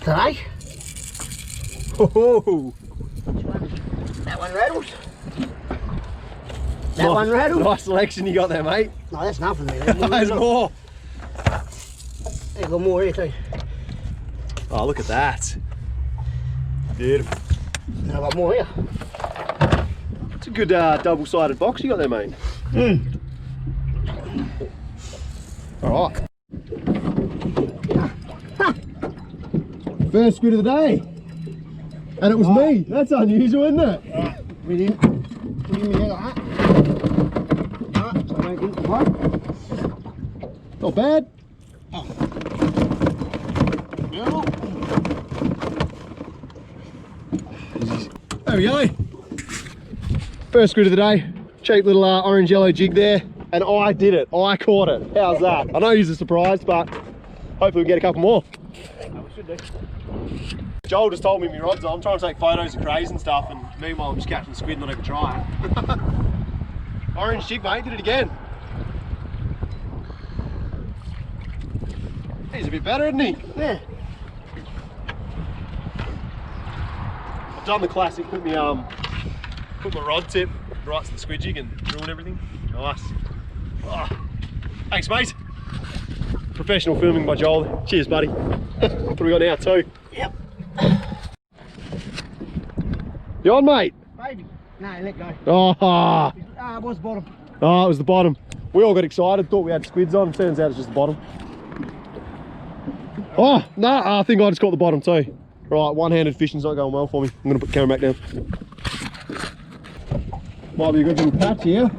Today. Oh, That one rattles. That one rattles. Nice selection you got there, mate. No, that's nothing there. There's more. There's got more here too. Oh, look at that. Beautiful. And I've got more here. It's a good double-sided box you got there, mate. All right. First squid of the day. And it was me. That's unusual, isn't it? We didn't. Put him in here like that. Alright, so I don't get the boat. Not bad. There we go. First squid of the day. Cheap little orange yellow jig there. And I did it. I caught it. How's that? I know he's a surprise, but hopefully we get a couple more. We should do. Joel just told me my rod's on. I'm trying to take photos of crays and stuff, and meanwhile I'm just catching squid, not even trying. Orange jig, mate, did it again. He's a bit better, isn't he? Yeah. I've done the classic, put my rod tip right to the squid jig and ruin everything. Nice. Oh, thanks, mate. Professional filming by Joel. Cheers, buddy. What do we got now, two? Yep. You on, mate? Baby. No, let go. Oh, It was bottom. oh, it was the bottom. We all got excited, thought we had squids on. Turns out it's just the bottom. Oh, no, I think I just got the bottom too. Right, one-handed fishing's not going well for me. I'm going to put the camera back down. Might be a good little patch here.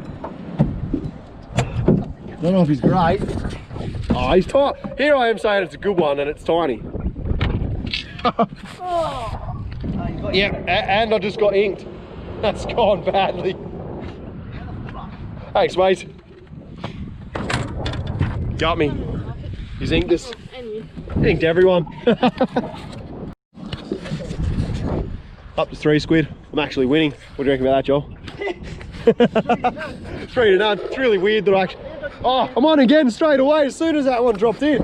Don't know if he's great. Oh, he's tight. Here I am saying it's a good one and it's tiny. Yeah, and I just got inked. That's gone badly. Thanks, mate. Got me. He's inked us. Inked everyone. Up to 3 squid. I'm actually winning. What do you reckon about that, Joel? 3-0. It's really weird that I actually... Oh, I'm on again straight away as soon as that one dropped in.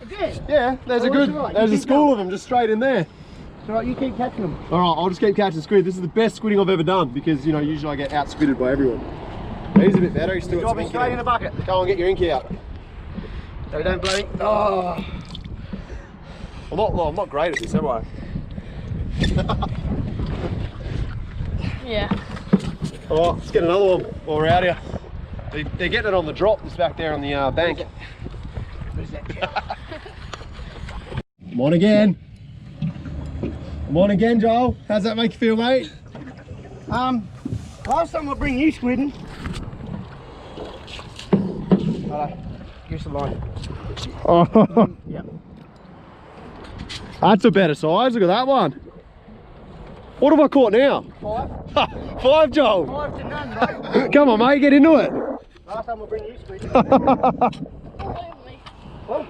Again? Yeah, there's a good... Right. There's a school of them just straight in there. It's alright, you keep catching them. Alright, I'll just keep catching squid. This is the best squidding I've ever done because, you know, usually I get out-squidded by everyone. He's a bit better. He's still got some ink straight in the bucket. Go on, get your ink out. So don't blow it. Oh. I'm not great at this, am I? Yeah. Oh, let's get another one while we're out here. They're getting it on the drop that's back there on the bank. Where's that cat? I'm on again. I'm on again, Joel. How's that make you feel, mate? Last time I bring you squidding. Hello. Give us the line. Oh, Yep. that's a better size. Look at that one. What have I caught now? 5. 5, Joel. 5 to none, bro. Come on, mate, get into it. Last time I bring you squidding. Oh.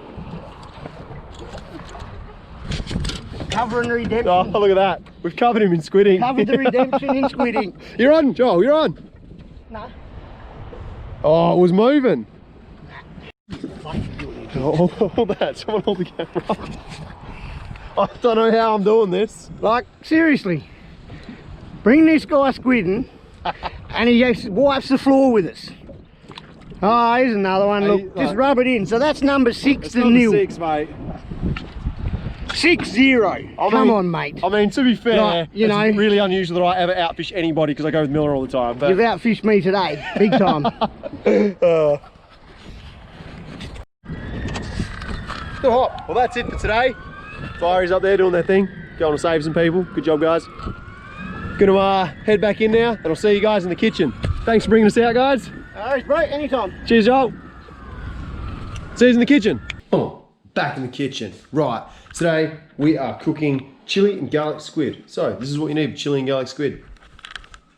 Covering the redemption. Oh, look at that. We've covered him in squidding. Covered the redemption in squidding. You're on, Joel, you're on. No. Oh, it was moving. Oh, hold that. Someone hold the camera. I don't know how I'm doing this. Like, seriously. Bring this guy squidding and he just wipes the floor with us. Oh, here's another one. Look, just rub it in. So that's number 6 to nil. 6, mate. 6-0. Come on, mate. I mean, to be fair, Like, you know, it's really unusual that I ever outfish anybody because I go with Miller all the time. But you've outfished me today, big time. Still hot. Well, that's it for today. Fiery's up there doing their thing, going to save some people. Good job, guys. Gonna head back in now, and I'll see you guys in the kitchen. Thanks for bringing us out, guys. Alright, bro, anytime. Cheers, Joel. See you in the kitchen. Oh, back in the kitchen. Right, today we are cooking chili and garlic squid. So this is what you need for chili and garlic squid.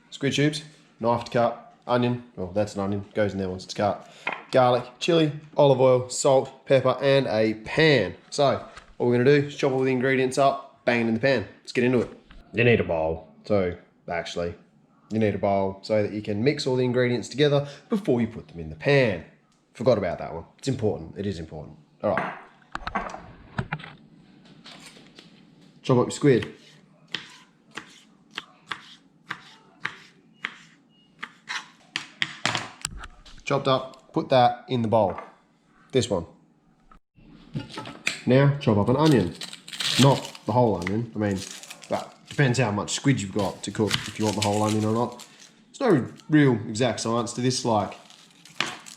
Squid tubes, knife to cut, onion, well that's an onion, goes in there once it's cut. Garlic, chili, olive oil, salt, pepper, and a pan. So what we're gonna do is chop all the ingredients up, bang it in the pan. Let's get into it. You need a bowl. So actually, you need a bowl so that you can mix all the ingredients together before you put them in the pan. Forgot about that one. It's important. It is important. All right. Chop up your squid. Chopped up, put that in the bowl. This one. Now chop up an onion. Not the whole onion, I mean, well, depends how much squid you've got to cook, if you want the whole onion or not. There's no real exact science to this, like,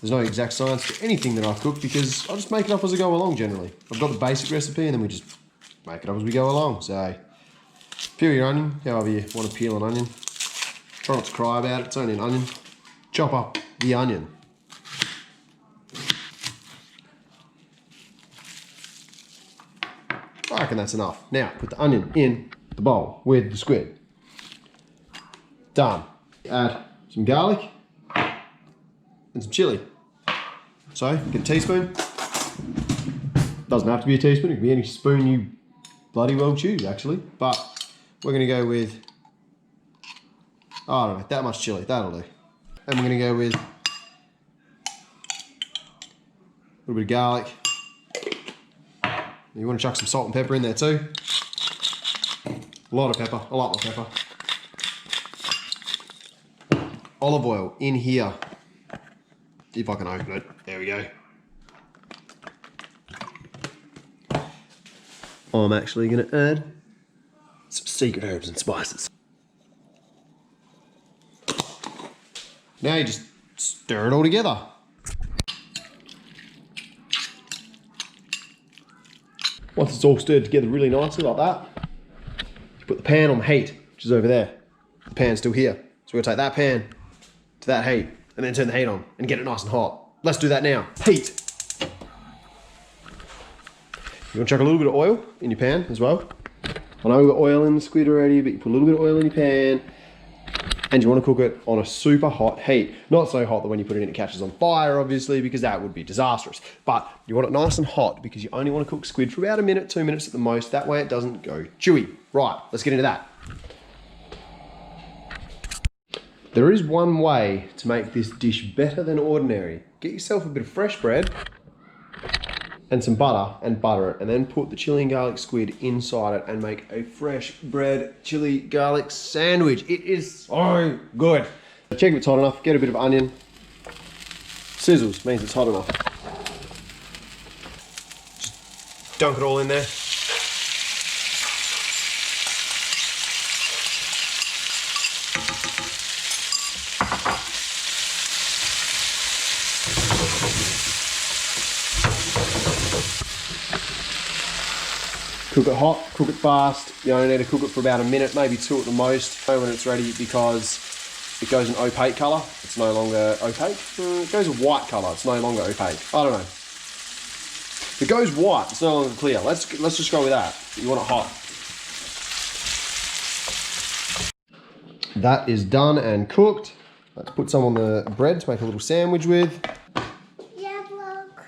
there's no exact science to anything that I cook because I just make it up as I go along generally. I've got the basic recipe and then we just make it up as we go along. So, peel your onion, however you want to peel an onion. Try not to cry about it, it's only an onion. Chop up the onion. I reckon that's enough. Now, put the onion in the bowl with the squid. Done. Add some garlic and some chili. So, get a teaspoon. Doesn't have to be a teaspoon, it can be any spoon you bloody well choose, actually. But we're gonna go with, I don't know, that much chili, that'll do. And we're gonna go with a little bit of garlic. You want to chuck some salt and pepper in there too. A lot of pepper, I like my pepper. Olive oil in here. If I can open it, there we go. I'm actually going to add some secret herbs and spices. Now you just stir it all together. Once it's all stirred together really nicely like that, you put the pan on the heat, which is over there. The pan's still here. So we're going to take that pan to that heat and then turn the heat on and get it nice and hot. Let's do that now. Heat. You want to chuck a little bit of oil in your pan as well. I know we've got oil in the squid already, but you put a little bit of oil in your pan and you want to cook it on a super hot heat. Not so hot that when you put it in it catches on fire, obviously, because that would be disastrous. But you want it nice and hot because you only want to cook squid for about a minute, 2 minutes at the most. That way it doesn't go chewy. Right, let's get into that. There is one way to make this dish better than ordinary. Get yourself a bit of fresh bread and some butter and butter it, and then put the chili and garlic squid inside it and make a fresh bread chili garlic sandwich. It is so good. Check if it's hot enough, get a bit of onion. Sizzles means it's hot enough. Just dunk it all in there. Cook it hot, cook it fast. You only need to cook it for about a minute, maybe 2 at the most when it's ready, because it goes an opaque colour. It's no longer opaque. It goes a white colour. It's no longer opaque. I don't know. If it goes white, it's no longer clear. Let's just go with that. You want it hot. That is done and cooked. Let's put some on the bread to make a little sandwich with. Yeah, look.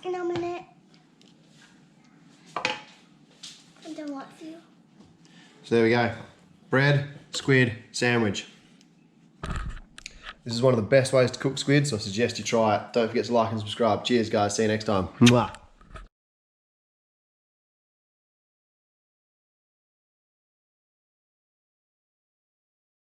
In a minute. I don't want you. So there we go. Bread, squid, sandwich. This is one of the best ways to cook squid, so I suggest you try it. Don't forget to like and subscribe. Cheers guys, see you next time. Mwah.